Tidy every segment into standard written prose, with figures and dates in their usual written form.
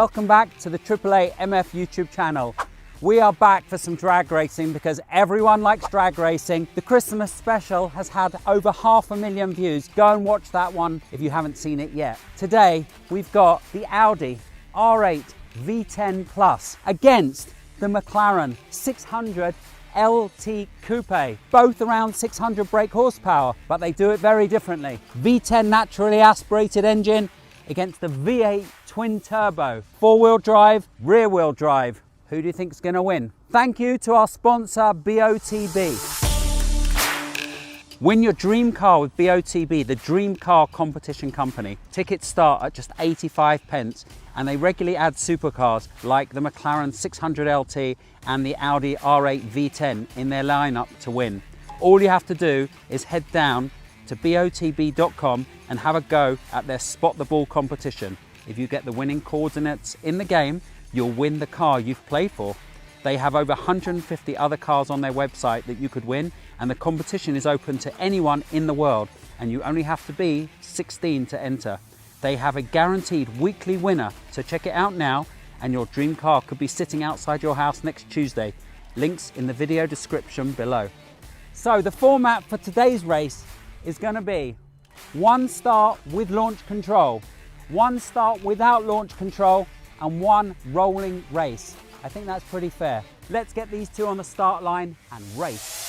welcome back to the AAA MF YouTube channel. We are back for some drag racing because everyone likes drag racing. The Christmas special has had over 500,000 views. Go and watch that one if you haven't seen it yet. Today, we've got the Audi R8 V10 Plus against the McLaren 600 LT Coupe, both around 600 brake horsepower, but they do it very differently. V10 naturally aspirated engine against the V8 twin turbo, four-wheel drive, rear-wheel drive. Who do you think is going to win? Thank you to our sponsor BOTB. Win your dream car with BOTB, the dream car competition company. Tickets start at just 85 pence and they regularly add supercars like the McLaren 600 LT and the Audi R8 V10 in their lineup to win. All you have to do is head down to botb.com and have a go at their Spot the Ball competition. If you get the winning coordinates in the game, you'll win the car you've played for. They have over 150 other cars on their website that you could win, and the competition is open to anyone in the world, and you only have to be 16 to enter. They have a guaranteed weekly winner, so check it out now, and your dream car could be sitting outside your house next Tuesday. Links in the video description below. So the format for today's race is going to be one start with launch control, one start without launch control, and one rolling race. I think that's pretty fair. Let's get these two on the start line and race.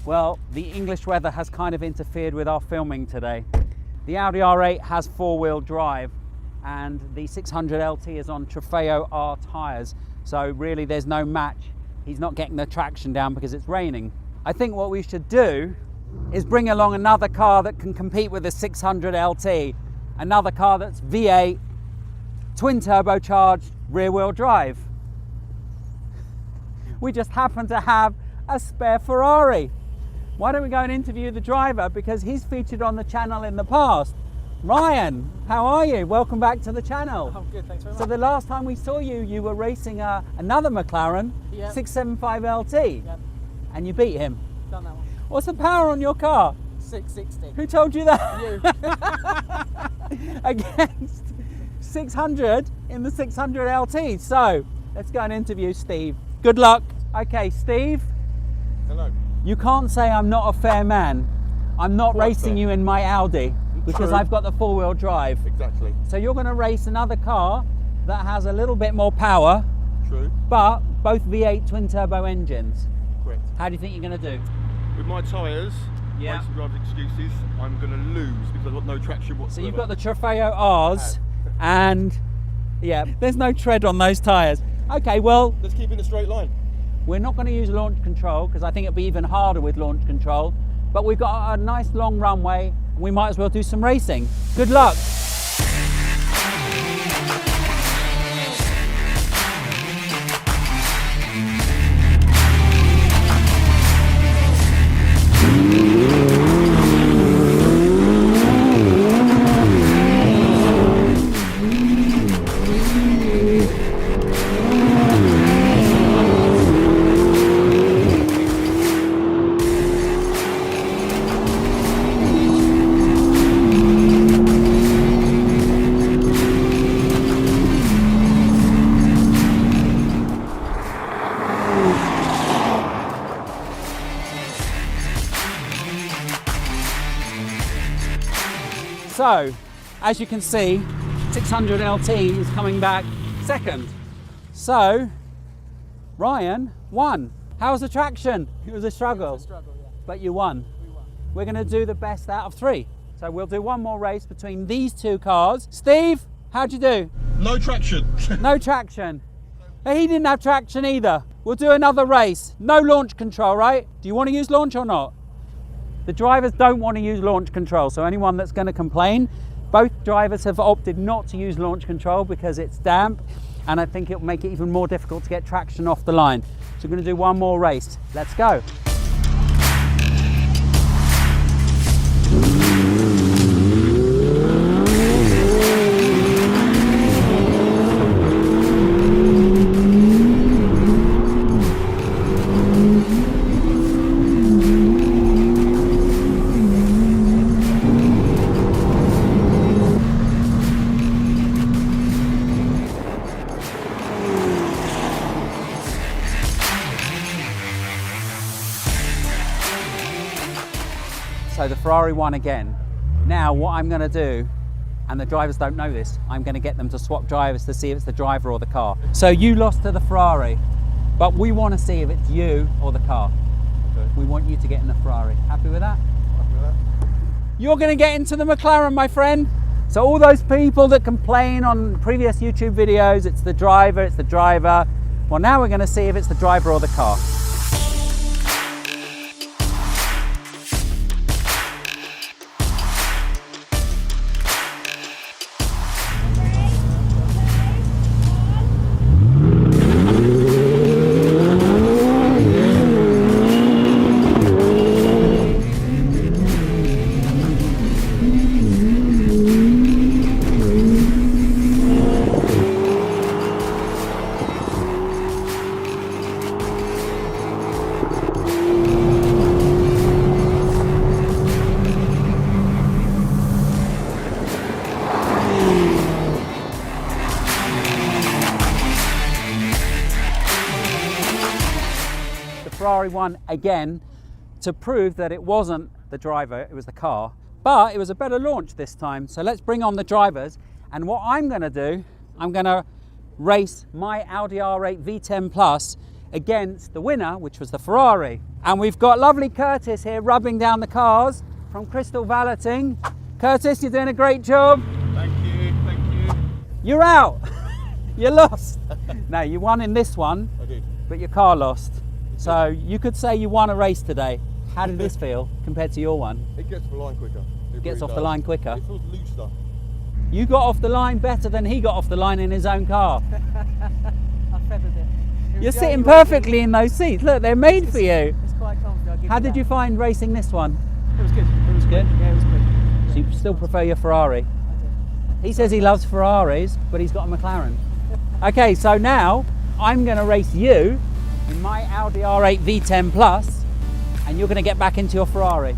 Well, the English weather has kind of interfered with our filming today. The Audi R8 has four-wheel drive and the 600 LT is on Trofeo R tyres. So really there's no match. He's not getting the traction down because it's raining. I think what we should do is bring along another car that can compete with the 600 LT. Another car that's V8, twin turbocharged, rear-wheel drive. We just happen to have a spare Ferrari. Why don't we go and interview the driver because he's featured on the channel in the past. Ryan, how are you? Welcome back to the channel. I'm good, thanks very much. So the last time we saw you, you were racing another McLaren, 675 LT, and you beat him. Done that one. What's the power on your car? 660. Who told you that? You. Against 600 in the 600 LT. So let's go and interview Steve. Good luck. Okay, Steve. Hello. You can't say I'm not a fair man. I'm not racing you in my Audi because True. I've got the four-wheel drive. Exactly. So you're going to race another car that has a little bit more power. True. But both V8 twin turbo engines. Correct. How do you think you're going to do? With my tyres, racing driver's excuses, I'm going to lose because I've got no traction whatsoever. So you've got the Trofeo Rs and there's no tread on those tyres. Okay, well, let's keep in a straight line. We're not going to use launch control because I think it'll be even harder with launch control, but we've got a nice long runway and we might as well do some racing. Good luck. So, as you can see, 600 LT is coming back second. So, Ryan won. How was the traction? It was a struggle. It was a struggle, yeah. But you won. We won. We're going to do the best out of three. So we'll do one more race between these two cars. Steve, how'd you do? No traction. No traction. He didn't have traction either. We'll do another race. No launch control, right? Do you want to use launch or not? The drivers don't want to use launch control, so anyone that's going to complain, both drivers have opted not to use launch control because it's damp, and I think it'll make it even more difficult to get traction off the line. So we're going to do one more race. Let's go. So the Ferrari won again. Now what I'm going to do, and the drivers don't know this, I'm going to get them to swap drivers to see if it's the driver or the car. So you lost to the Ferrari, but we want to see if it's you or the car. Okay. We want you to get in the Ferrari. Happy with that? Happy with that. You're going to get into the McLaren, my friend. So all those people that complain on previous YouTube videos, it's the driver, it's the driver. Well, now we're going to see if it's the driver or the car. Ferrari won again to prove that it wasn't the driver, it was the car, but it was a better launch this time. So let's bring on the drivers, and what I'm going to do, I'm going to race my Audi R8 V10 Plus against the winner, which was the Ferrari. And we've got lovely Curtis here rubbing down the cars from Crystal Valeting. Curtis, you're doing a great job. Thank you, thank you. You're out. You lost. No, you won in this one, I did. but your car lost. So you could say you won a race today. How did this feel compared to your one? It gets off the line quicker. It Gets really off the does. line quicker. It feels looser. You got off the line better than he got off the line in his own car. I feathered it. You're sitting perfectly in those seats. Look, they're made for you. It's quite comfortable. How did you find racing this one? It was good. It was good? Yeah, it was good. So you still prefer your Ferrari? He says he loves Ferraris, but he's got a McLaren. Okay, so now I'm going to race you in my Audi R8 V10 Plus, and you're going to get back into your Ferrari.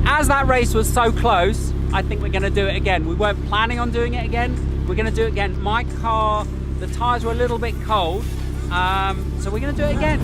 As that race was so close, I think we're going to do it again. We weren't planning on doing it again. We're going to do it again. My car, the tyres were a little bit cold, so we're going to do it again.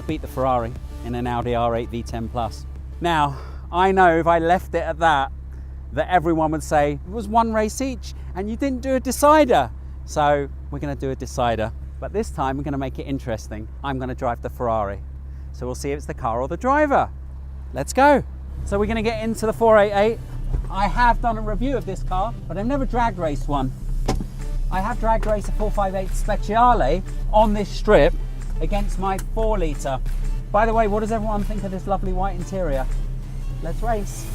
Beat the Ferrari in an Audi R8 V10 Plus. Now, I know if I left it at that everyone would say it was one race each and you didn't do a decider. So we're going to do a decider. But this time we're going to make it interesting. I'm going to drive the Ferrari. So we'll see if it's the car or the driver. Let's go. So we're going to get into the 488. I have done a review of this car, but I've never drag raced one. I have drag raced a 458 Speciale on this strip against my 4 litre. By the way, what does everyone think of this lovely white interior? Let's race.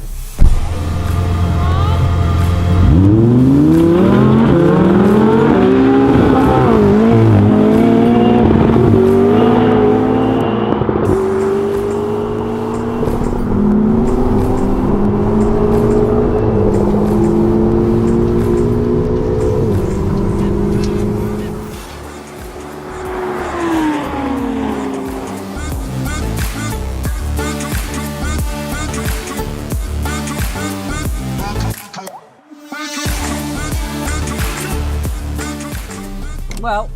Well,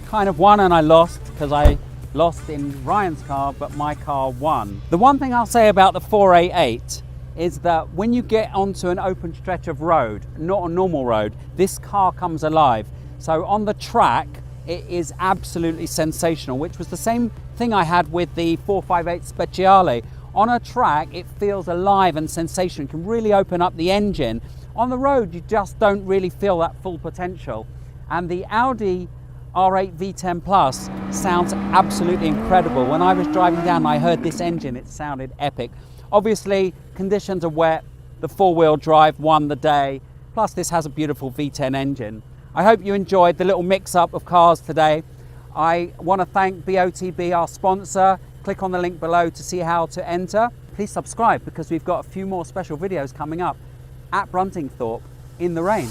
kind of won and I lost, because I lost in Ryan's car, but my car won. The one thing I'll say about the 488 is that when you get onto an open stretch of road, not a normal road, this car comes alive. So on the track, it is absolutely sensational, which was the same thing I had with the 458 Speciale. On a track, it feels alive and sensational. You can really open up the engine. On the road, you just don't really feel that full potential. And the Audi R8 V10 Plus sounds absolutely incredible. When I was driving down, I heard this engine, it sounded epic. Obviously, conditions are wet, the 4-wheel drive won the day, plus this has a beautiful V10 engine. I hope you enjoyed the little mix-up of cars today. I want to thank BOTB, our sponsor. Click on the link below to see how to enter. Please subscribe, because we've got a few more special videos coming up at Bruntingthorpe in the rain.